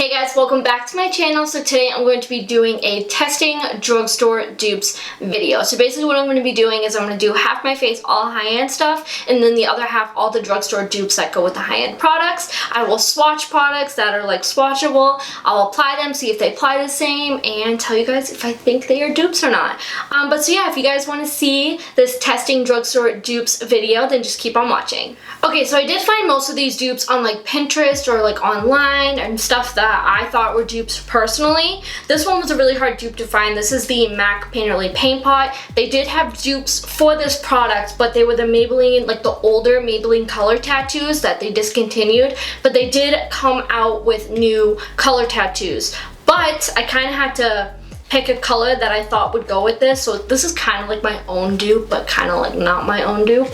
Hey guys, welcome back to my channel. So today I'm going to be doing a testing drugstore dupes video. So basically what I'm going to be doing is I'm going to do half my face all high-end stuff and then the other half all the drugstore dupes that go with the high-end products. I will swatch products that are like swatchable. I'll apply them, see if they apply the same, and tell you guys if I think they are dupes or not. But so yeah, if you guys want to see this testing drugstore dupes video, then just keep on watching. Okay, so I did find most of these dupes on like Pinterest or like online and stuff that I thought were dupes personally. This one was a really hard dupe to find. This is the MAC Painterly Paint Pot. They did have dupes for this product, but they were the Maybelline, like the older Maybelline color tattoos that they discontinued, but they did come out with new color tattoos. But I kind of had to pick a color that I thought would go with this, so this is kind of like my own dupe, but kind of like not my own dupe.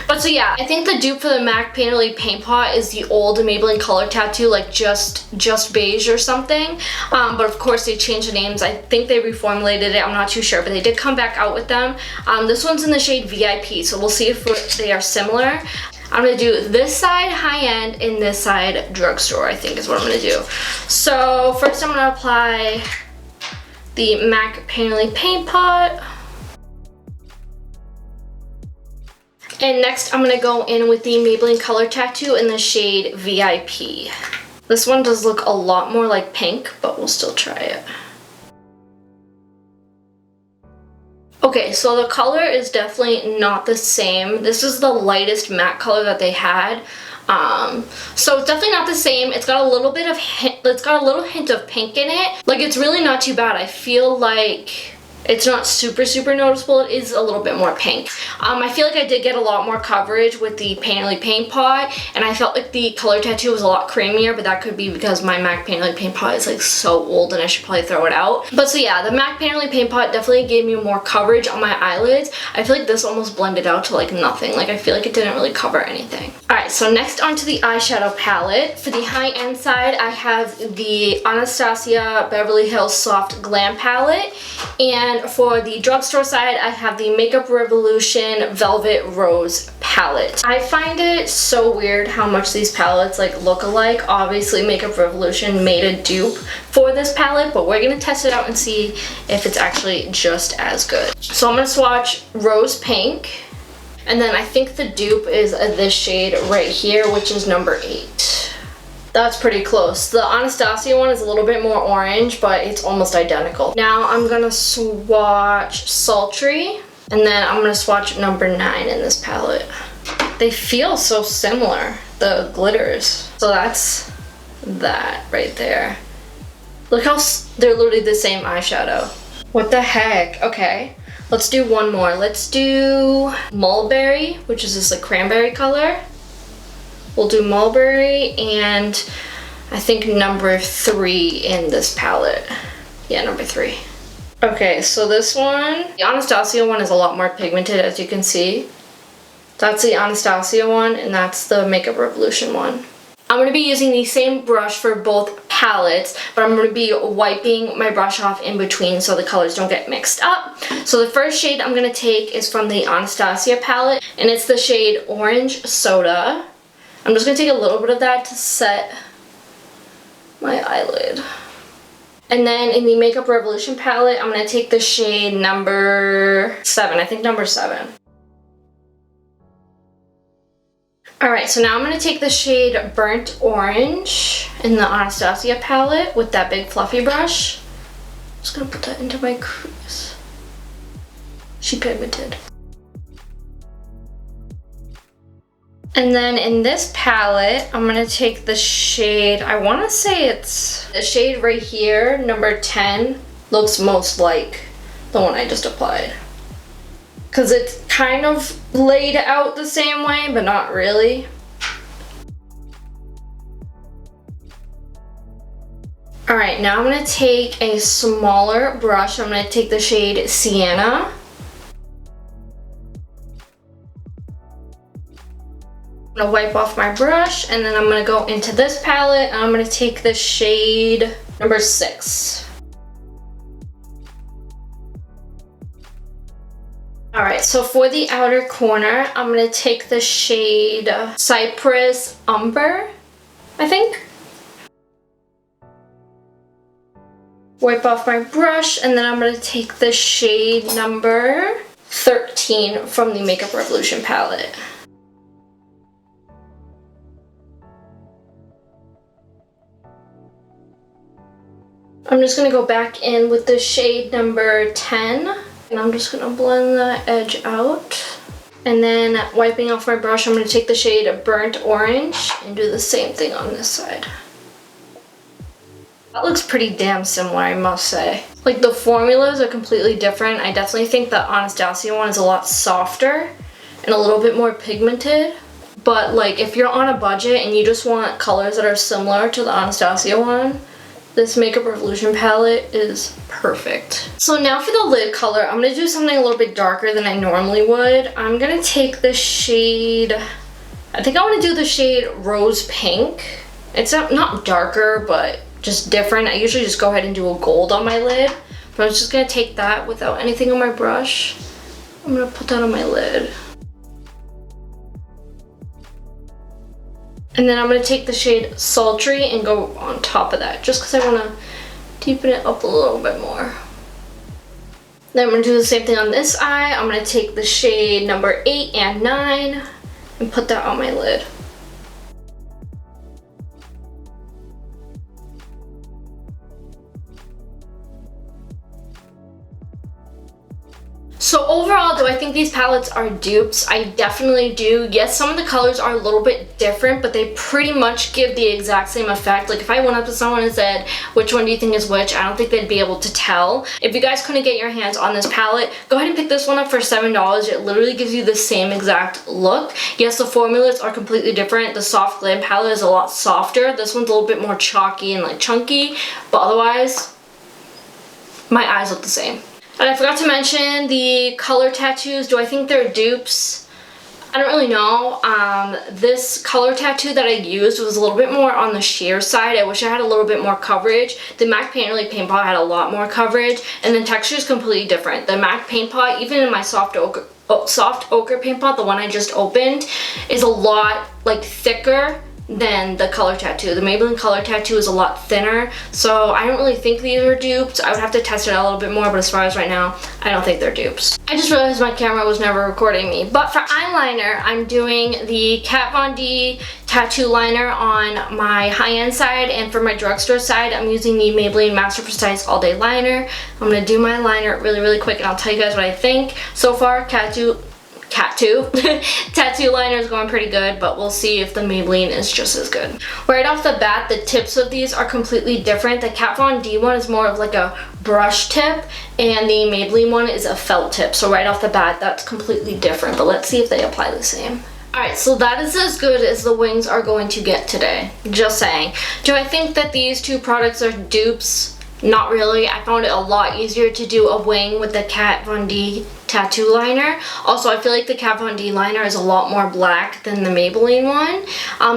But so yeah, I think the dupe for the MAC Painterly Paint Pot is the old Maybelline color tattoo, like just beige or something. But of course they changed the names. I think they reformulated it, I'm not too sure, but they did come back out with them. This one's in the shade VIP, so we'll see if they are similar. I'm gonna do this side high-end and this side drugstore, I think is what I'm gonna do. So first I'm gonna apply the MAC Painterly Paint Pot. And next I'm gonna go in with the Maybelline Color Tattoo in the shade VIP. This one does look a lot more like pink, but we'll still try it. Okay, so the color is definitely not the same. This is the lightest matte color that they had. So it's definitely not the same. It's got a little bit of hint of pink in it. Like, it's really not too bad. I feel like it's not super noticeable. It is a little bit more pink. I feel like I did get a lot more coverage with the Painterly Paint Pot, and I felt like the color tattoo was a lot creamier, but that could be because my MAC Painterly Paint Pot is like so old and I should probably throw it out. But so yeah, the MAC Painterly Paint Pot definitely gave me more coverage on my eyelids. I feel like this almost blended out to like nothing. Like, I feel like it didn't really cover anything. Alright, so next onto the eyeshadow palette. For the high-end side, I have the Anastasia Beverly Hills Soft Glam Palette, and for the drugstore side, I have the Makeup Revolution Velvet Rose palette. I find it so weird how much these palettes like look alike. Obviously, Makeup Revolution made a dupe for this palette, but we're gonna test it out and see if it's actually just as good. So I'm gonna swatch Rose Pink, and then I think the dupe is this shade right here, which is number 8. That's pretty close. The Anastasia one is a little bit more orange, but it's almost identical. Now I'm gonna swatch Sultry, and then I'm gonna swatch number 9 in this palette. They feel so similar, the glitters. So that's that right there. Look how they're literally the same eyeshadow. What the heck? Okay, let's do one more. Let's do Mulberry, which is this like cranberry color. We'll do Mulberry and I think number 3 in this palette. Yeah, number 3. Okay, so this one, the Anastasia one is a lot more pigmented, as you can see. That's the Anastasia one, and that's the Makeup Revolution one. I'm going to be using the same brush for both palettes, but I'm going to be wiping my brush off in between so the colors don't get mixed up. So the first shade I'm going to take is from the Anastasia palette, and it's the shade Orange Soda. I'm just going to take a little bit of that to set my eyelid. And then in the Makeup Revolution palette, I'm going to take the shade number 7. I think number 7. Alright, so now I'm going to take the shade Burnt Orange in the Anastasia palette with that big fluffy brush. I'm just going to put that into my crease. She pigmented. And then in this palette, I'm going to take the shade, I want to say it's the shade right here, number 10, looks most like the one I just applied. Because it's kind of laid out the same way, but not really. Alright, now I'm going to take a smaller brush. I'm going to take the shade Sienna. I'm gonna wipe off my brush, and then I'm gonna go into this palette, and I'm gonna take the shade number 6. Alright, so for the outer corner, I'm gonna take the shade Cypress Umber, I think. Wipe off my brush, and then I'm going to take the shade number 13 from the Makeup Revolution palette. I'm just going to go back in with the shade number 10, and I'm just going to blend that edge out. And then wiping off my brush, I'm going to take the shade Burnt Orange and do the same thing on this side. That looks pretty damn similar, I must say. Like, the formulas are completely different. I definitely think the Anastasia one is a lot softer and a little bit more pigmented. But like, if you're on a budget and you just want colors that are similar to the Anastasia one, this Makeup Revolution palette is perfect. So now for the lid color, I'm going to do something a little bit darker than I normally would. I'm going to take the shade, I think I want to do the shade Rose Pink. It's not darker, but just different. I usually just go ahead and do a gold on my lid, but I'm just gonna take that without anything on my brush. I'm gonna put that on my lid. And then I'm gonna take the shade Sultry and go on top of that, just because I wanna deepen it up a little bit more. Then I'm gonna do the same thing on this eye. I'm gonna take the shade number 8 and 9 and put that on my lid. So overall, do I think these palettes are dupes? I definitely do. Yes, some of the colors are a little bit different, but they pretty much give the exact same effect. Like, if I went up to someone and said, which one do you think is which? I don't think they'd be able to tell. If you guys couldn't get your hands on this palette, go ahead and pick this one up for $7. It literally gives you the same exact look. Yes, the formulas are completely different. The Soft Glam palette is a lot softer. This one's a little bit more chalky and like chunky, but otherwise, my eyes look the same. And I forgot to mention the color tattoos. Do I think they're dupes? I don't really know. This color tattoo that I used was a little bit more on the sheer side. I wish I had a little bit more coverage. The MAC Paint Really Paint Pot had a lot more coverage, and the texture is completely different. The MAC Paint Pot, even in my soft ochre paint pot, the one I just opened, is a lot like thicker than the color tattoo. The Maybelline color tattoo is a lot thinner, so I don't really think these are dupes. I would have to test it out a little bit more, but as far as right now, I don't think they're dupes. I just realized my camera was never recording me. But for eyeliner, I'm doing the Kat Von D tattoo liner on my high-end side, and for my drugstore side, I'm using the Maybelline Master Precise All Day Liner. I'm gonna do my liner really quick, and I'll tell you guys what I think. So far, tattoo liner is going pretty good, but we'll see if the Maybelline is just as good. Right off the bat, the tips of these are completely different. The Kat Von D one is more of like a brush tip, and the Maybelline one is a felt tip. So right off the bat, that's completely different, but let's see if they apply the same. Alright, so that is as good as the wings are going to get today. Just saying. Do I think that these two products are dupes? Not really. I found it a lot easier to do a wing with the Kat Von D tattoo liner. Also, I feel like the Kat Von D liner is a lot more black than the Maybelline one.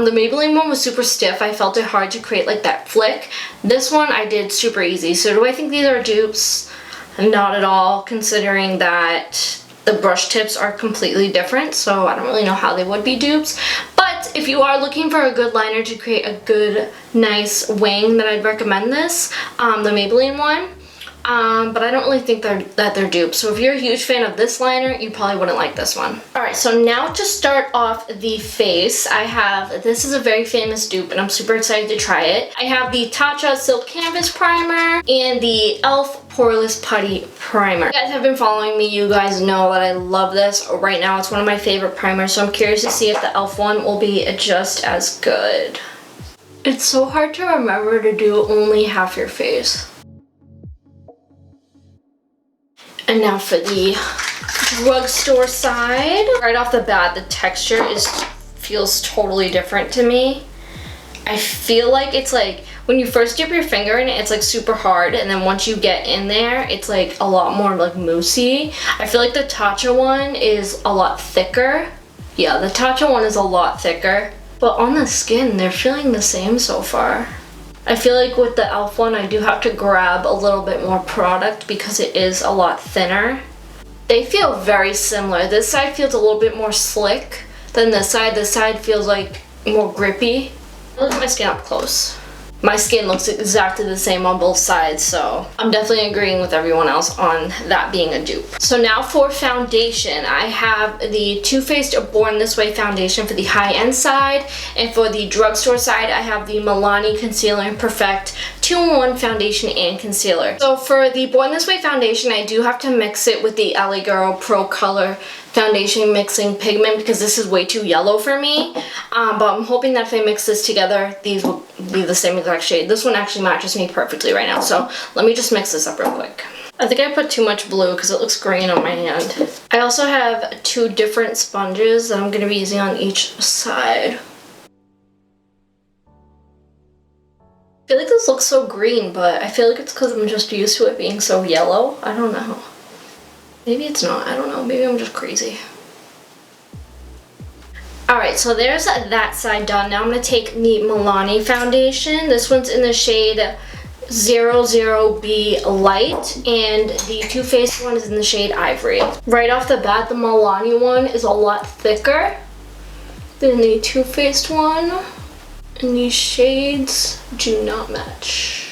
The Maybelline one was super stiff. I felt it hard to create like that flick. This one I did super easy. So do I think these are dupes? Not at all, considering that the brush tips are completely different, so I don't really know how they would be dupes. But if you are looking for a good liner to create a good, nice wing, then I'd recommend this, the Maybelline one. But I don't really think that they're dupes. So if you're a huge fan of this liner, you probably wouldn't like this one. Alright, so now to start off the face, I have, this is a very famous dupe and I'm super excited to try it. I have the Tatcha Silk Canvas Primer and the e.l.f. Poreless Putty Primer. If you guys have been following me, you guys know that I love this. Right now it's one of my favorite primers, so I'm curious to see if the e.l.f. one will be just as good. It's so hard to remember to do only half your face. And now for the drugstore side. Right off the bat, the texture feels totally different to me. I feel like it's like, when you first dip your finger in it, it's like super hard, and then once you get in there, it's like a lot more like moussey. I feel like the Tatcha one is a lot thicker. Yeah, the Tatcha one is a lot thicker. But on the skin, they're feeling the same so far. I feel like with the e.l.f. one, I do have to grab a little bit more product because it is a lot thinner. They feel very similar. This side feels a little bit more slick than this side. This side feels like more grippy. Look at my skin up close. my skin looks exactly the same on both sides, so I'm definitely agreeing with everyone else on that being a dupe. So now for foundation, I have the Too Faced Born This Way foundation for the high-end side, and for the drugstore side, I have the Milani Concealer and Perfect 2-in-1 foundation and concealer. So for the Born This Way foundation, I do have to mix it with the LA Girl Pro Color foundation mixing pigment because this is way too yellow for me, but I'm hoping that if I mix this together, these will be the same exact shade. This one actually matches me perfectly right now, so let me just mix this up real quick. I think I put too much blue because it looks green on my hand. I also have 2 different sponges that I'm going to be using on each side. I feel like this looks so green, but I feel like it's because I'm just used to it being so yellow. I don't know. Maybe it's not, I don't know, maybe I'm just crazy. Alright, so there's that side done. Now I'm going to take the Milani foundation. This one's in the shade 00B Light, and the Too Faced one is in the shade Ivory. Right off the bat, the Milani one is a lot thicker than the Too Faced one, and these shades do not match.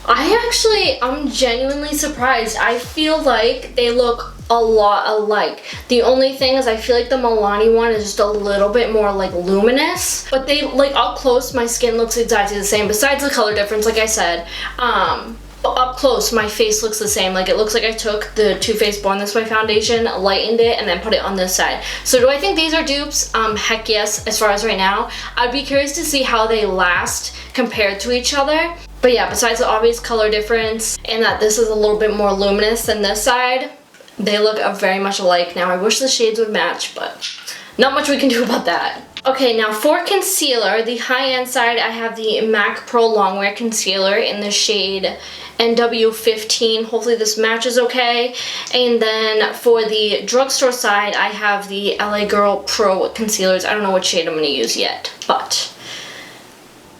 I'm genuinely surprised. I feel like they look a lot alike. The only thing is I feel like the Milani one is just a little bit more like luminous, but they, like, up close my skin looks exactly the same besides the color difference, like I said. But up close my face looks the same. Like, it looks like I took the Too Faced Born This Way foundation, lightened it, and then put it on this side. So do I think these are dupes? Heck yes, as far as right now. I'd be curious to see how they last compared to each other. But yeah, besides the obvious color difference and that this is a little bit more luminous than this side, they look very much alike. Now I wish the shades would match, but not much we can do about that. Okay, now for concealer, the high-end side, I have the MAC Pro Longwear Concealer in the shade NW15. Hopefully this matches okay. And then for the drugstore side, I have the LA Girl Pro Concealers. I don't know what shade I'm going to use yet, but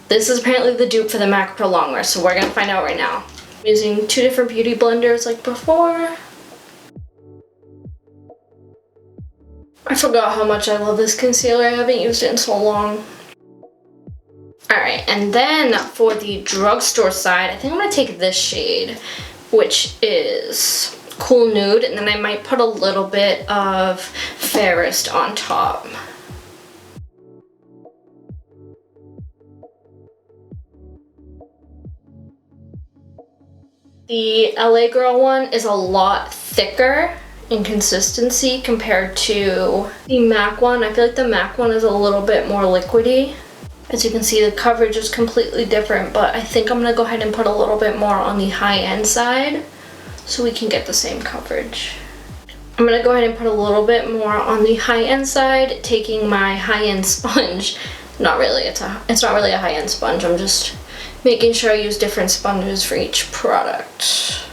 this is apparently the dupe for the MAC Pro Longwear, so we're going to find out right now. I'm using 2 different beauty blenders like before. I forgot how much I love this concealer. I haven't used it in so long. Alright, and then for the drugstore side, I think I'm going to take this shade, which is Cool Nude, and then I might put a little bit of Fairest on top. The LA Girl one is a lot thicker in consistency compared to the MAC one. I feel like the MAC one is a little bit more liquidy. As you can see, the coverage is completely different, but I think I'm going to go ahead and put a little bit more on the high-end side so we can get the same coverage. I'm going to go ahead and put a little bit more on the high-end side, taking my high-end sponge. Not really, it's not really a high-end sponge. I'm just making sure I use different sponges for each product.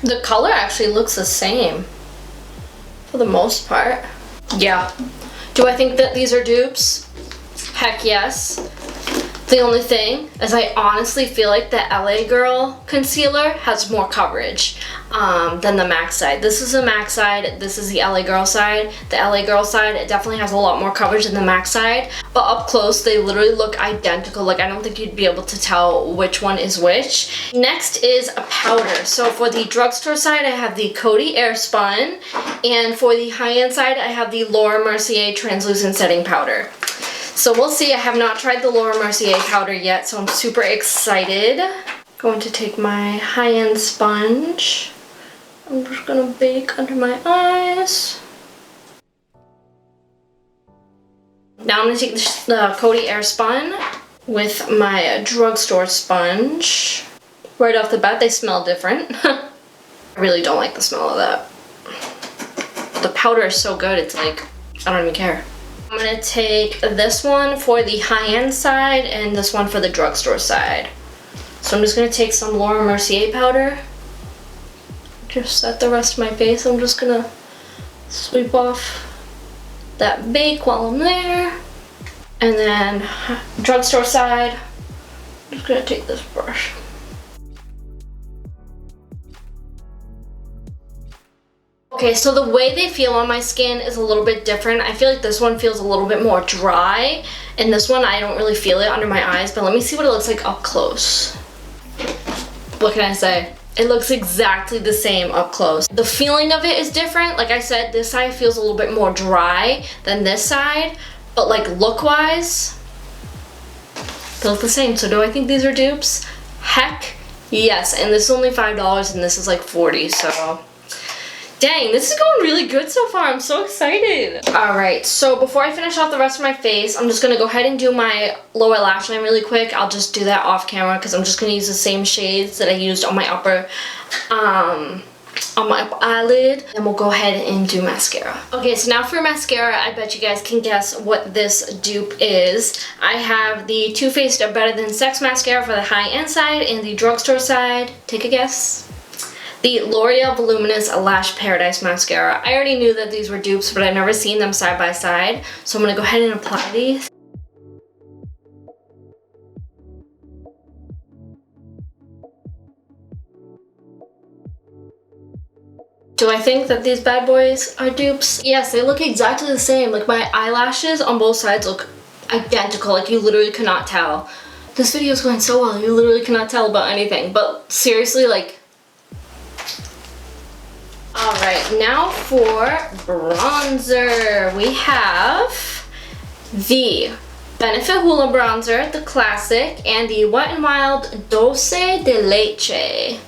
The color actually looks the same for the most part. Yeah. Do I think that these are dupes? Heck yes. The only thing is I honestly feel like the LA Girl concealer has more coverage than the MAC side. This is the MAC side, this is the LA Girl side. The LA Girl side, it definitely has a lot more coverage than the MAC side, but up close they literally look identical. Like, I don't think you'd be able to tell which one is which. Next is a powder. So for the drugstore side, I have the Coty Airspun, and for the high-end side, I have the Laura Mercier Translucent Setting Powder. So we'll see. I have not tried the Laura Mercier powder yet, so I'm super excited. Going to take my high-end sponge. I'm just gonna bake under my eyes. Now I'm gonna take the Coty Airspun with my drugstore sponge. Right off the bat, they smell different. I really don't like the smell of that. The powder is so good, it's like, I don't even care. I'm gonna take this one for the high-end side and this one for the drugstore side. So I'm just gonna take some Laura Mercier powder, just set the rest of my face. I'm just gonna sweep off that bake while I'm there. And then drugstore side, I'm just gonna take this brush. Okay, so the way they feel on my skin is a little bit different. I feel like this one feels a little bit more dry, and this one I don't really feel it under my eyes, but let me see what it looks like up close. What can I say? It looks exactly the same up close. The feeling of it is different. Like I said, this side feels a little bit more dry than this side, but like look-wise, they look the same. So do I think these are dupes? Heck yes, and this is only $5 and this is like $40, so dang, this is going really good so far. I'm so excited. All right, so before I finish off the rest of my face, I'm just gonna go ahead and do my lower lash line really quick. I'll just do that off camera because I'm just gonna use the same shades that I used on my upper, on my upper eyelid. And we'll go ahead and do mascara. Okay, so now for mascara, I bet you guys can guess what this dupe is. I have the Too Faced Better Than Sex mascara for the high-end side and the drugstore side. Take a guess. The L'Oreal Voluminous Lash Paradise Mascara. I already knew that these were dupes, but I've never seen them side by side. So I'm gonna go ahead and apply these. Do I think that these bad boys are dupes? Yes, they look exactly the same. Like my eyelashes on both sides look identical. Like you literally cannot tell. This video is going so well, you literally cannot tell about anything. But seriously, like, alright, now for bronzer. We have the Benefit Hoola Bronzer, the classic, and the Wet n Wild Dulce de Leche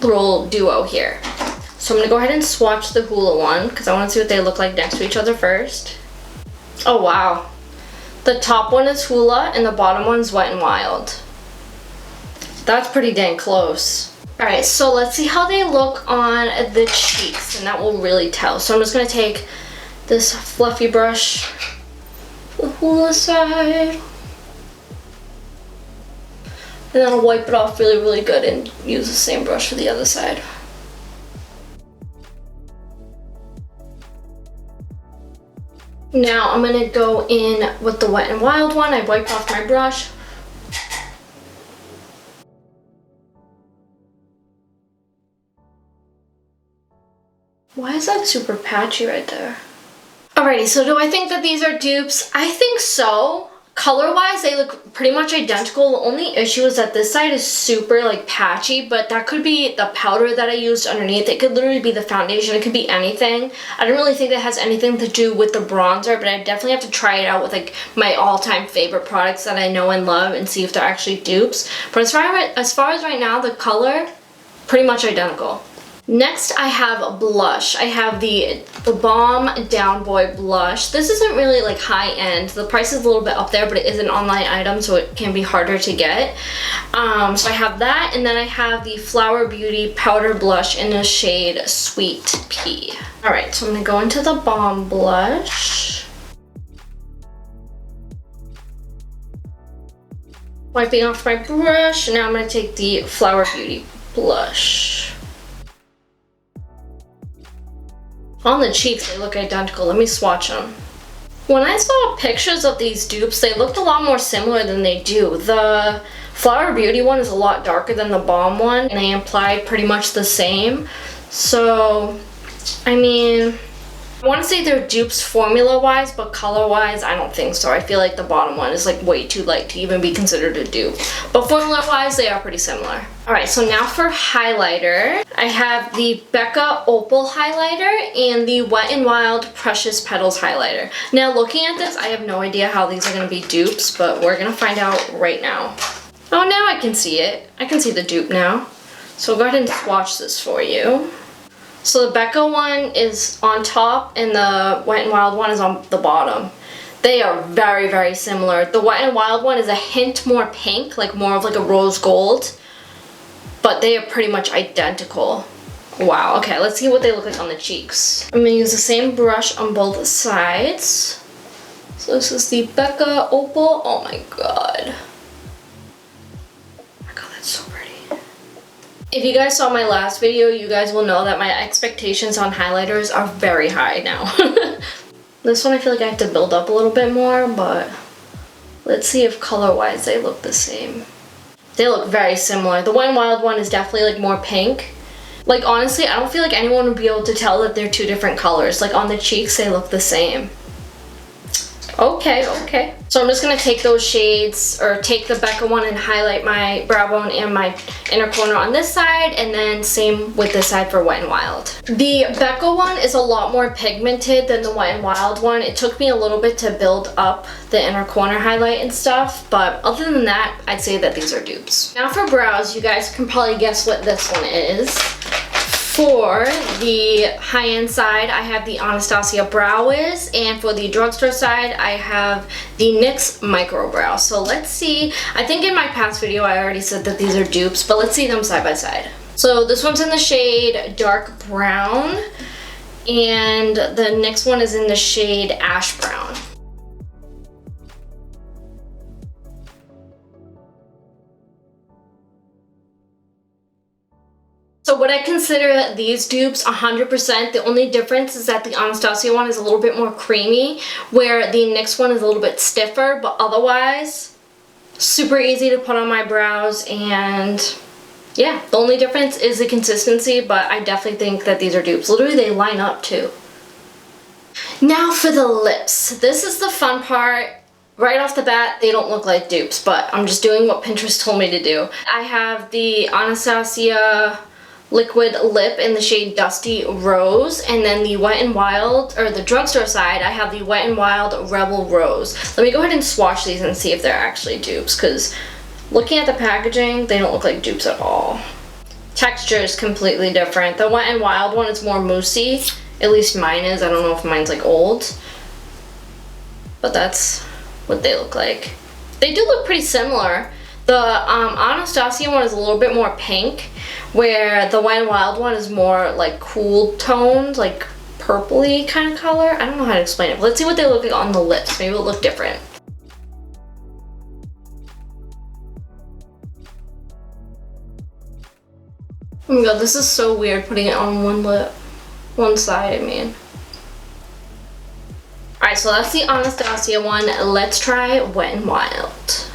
little duo here. So I'm going to go ahead and swatch the Hoola one because I want to see what they look like next to each other first. Oh wow. The top one is Hoola and the bottom one is Wet n Wild. That's pretty dang close. Alright, so let's see how they look on the cheeks, and that will really tell. So I'm just going to take this fluffy brush, the Hoola side, and then I'll wipe it off really, really good and use the same brush for the other side. Now I'm going to go in with the Wet n Wild one. I wiped off my brush. Why is that super patchy right there? Alrighty, so do I think that these are dupes? I think so. Color-wise, they look pretty much identical. The only issue is that this side is super like patchy, but that could be the powder that I used underneath. It could literally be the foundation. It could be anything. I don't really think that has anything to do with the bronzer, but I definitely have to try it out with like my all-time favorite products that I know and love and see if they're actually dupes. But as far as right now, the color, pretty much identical. Next, I have blush. I have the Balm Down Boy blush. This isn't really like high-end. The price is a little bit up there, but it is an online item, so it can be harder to get. So I have that, and then I have the Flower Beauty Powder Blush in the shade Sweet Pea. Alright, so I'm going to go into the Balm blush. Wiping off my brush, and now I'm going to take the Flower Beauty blush. On the cheeks, they look identical. Let me swatch them. When I saw pictures of these dupes, they looked a lot more similar than they do. The Flower Beauty one is a lot darker than the Balm one, and they implied pretty much the same. So, I mean, I want to say they're dupes formula-wise, but color-wise, I don't think so. I feel like the bottom one is like way too light to even be considered a dupe. But formula-wise, they are pretty similar. Alright, so now for highlighter. I have the Becca Opal highlighter and the Wet n Wild Precious Petals highlighter. Now, looking at this, I have no idea how these are going to be dupes, but we're going to find out right now. Oh, now I can see it. I can see the dupe now. So I'll go ahead and swatch this for you. So the Becca one is on top and the Wet n Wild one is on the bottom. They are very, very similar. The Wet n Wild one is a hint more pink, like more of like a rose gold. But they are pretty much identical. Wow, okay, let's see what they look like on the cheeks. I'm gonna use the same brush on both sides. So this is the Becca Opal. Oh my god. Oh my god, that's so pretty. If you guys saw my last video, you guys will know that my expectations on highlighters are very high now. This one I feel like I have to build up a little bit more, but let's see if color-wise they look the same. They look very similar. The Wet n Wild one is definitely like more pink, Like, honestly, I don't feel like anyone would be able to tell that they're two different colors. Like, on the cheeks, they look the same. Okay, okay. So I'm just gonna take those shades, or take the Becca one and highlight my brow bone and my inner corner on this side, and then same with this side for Wet n Wild. The Becca one is a lot more pigmented than the Wet n Wild one. It took me a little bit to build up the inner corner highlight and stuff, but other than that, I'd say that these are dupes. Now for brows, you guys can probably guess what this one is. For the high-end side, I have the Anastasia Brow Wiz, and for the drugstore side, I have the NYX Micro Brow. So let's see. I think in my past video, I already said that these are dupes, but let's see them side by side. So this one's in the shade Dark Brown, and the next one is in the shade Ash Brown. So would I consider these dupes 100%? The only difference is that the Anastasia one is a little bit more creamy, where the NYX one is a little bit stiffer, but otherwise, super easy to put on my brows, and yeah, the only difference is the consistency, but I definitely think that these are dupes. Literally, they line up too. Now for the lips. This is the fun part. Right off the bat, they don't look like dupes, but I'm just doing what Pinterest told me to do. I have the Anastasia liquid lip in the shade Dusty Rose, and then the Wet n Wild, or the drugstore side, I have the Wet n Wild Rebel Rose. Let me go ahead and swatch these and see if they're actually dupes, because looking at the packaging, they don't look like dupes at all. Texture is completely different. The Wet n Wild one is more moussey, at least mine is. I don't know if mine's like old, but that's what they look like. They do look pretty similar. The Anastasia one is a little bit more pink, where the Wet n Wild one is more like cool toned, like purpley kind of color. I don't know how to explain it, but let's see what they look like on the lips. Maybe it'll look different. Oh my god, this is so weird putting it on one lip. One side, I mean. Alright, so that's the Anastasia one. Let's try Wet n Wild.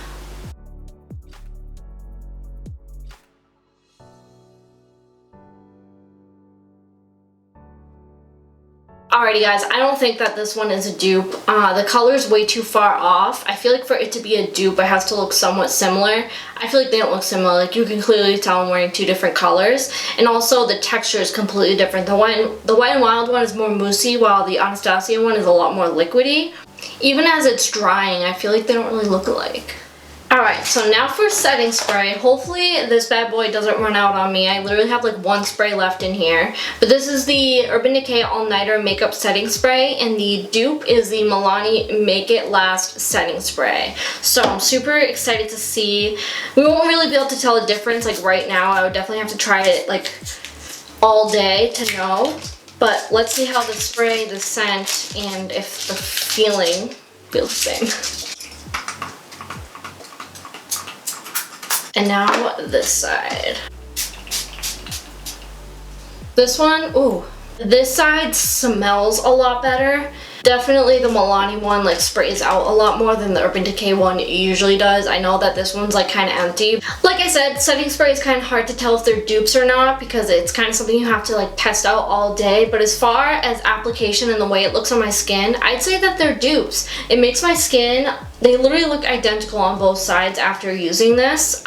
Alrighty guys, I don't think that this one is a dupe. The color's way too far off. I feel like for it to be a dupe, it has to look somewhat similar. I feel like they don't look similar. Like, you can clearly tell I'm wearing two different colors. And also the texture is completely different. The Wet n Wild one is more moussey, while the Anastasia one is a lot more liquidy. Even as it's drying, I feel like they don't really look alike. Alright, so now for setting spray. Hopefully this bad boy doesn't run out on me. I literally have like one spray left in here. But this is the Urban Decay All Nighter Makeup Setting Spray, and the dupe is the Milani Make It Last Setting Spray. So I'm super excited to see. We won't really be able to tell the difference like right now. I would definitely have to try it like all day to know. But let's see how the spray, the scent, and if the feeling feels the same. And now this side. This one, ooh. This side smells a lot better. Definitely the Milani one like sprays out a lot more than the Urban Decay one usually does. I know that this one's like kind of empty. Like I said, setting spray is kind of hard to tell if they're dupes or not, because it's kind of something you have to like test out all day. But as far as application and the way it looks on my skin, I'd say that they're dupes. It makes my skin, they literally look identical on both sides after using this.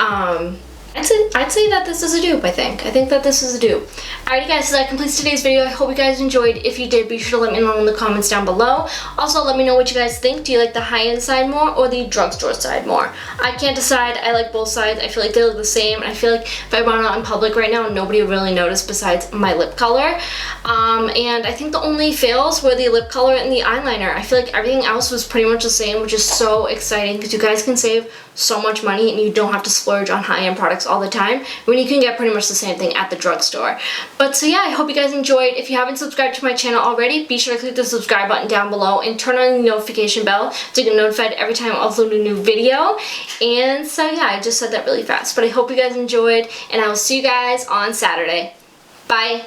I'd say that this is a dupe, I think. I think that this is a dupe. Alrighty guys, so that completes today's video. I hope you guys enjoyed. If you did, be sure to let me know in the comments down below. Also, let me know what you guys think. Do you like the high-end side more or the drugstore side more? I can't decide. I like both sides. I feel like they look the same. I feel like if I run out in public right now, nobody would really notice besides my lip color. And I think the only fails were the lip color and the eyeliner. I feel like everything else was pretty much the same, which is so exciting because you guys can save so much money and you don't have to splurge on high-end products all the time when you can get pretty much the same thing at the drugstore. But so yeah, I hope you guys enjoyed. If you haven't subscribed to my channel already, be sure to click the subscribe button down below and turn on the notification bell to get notified every time I upload a new video. And so yeah, I just said that really fast, but I hope you guys enjoyed, and I will see you guys on Saturday. Bye!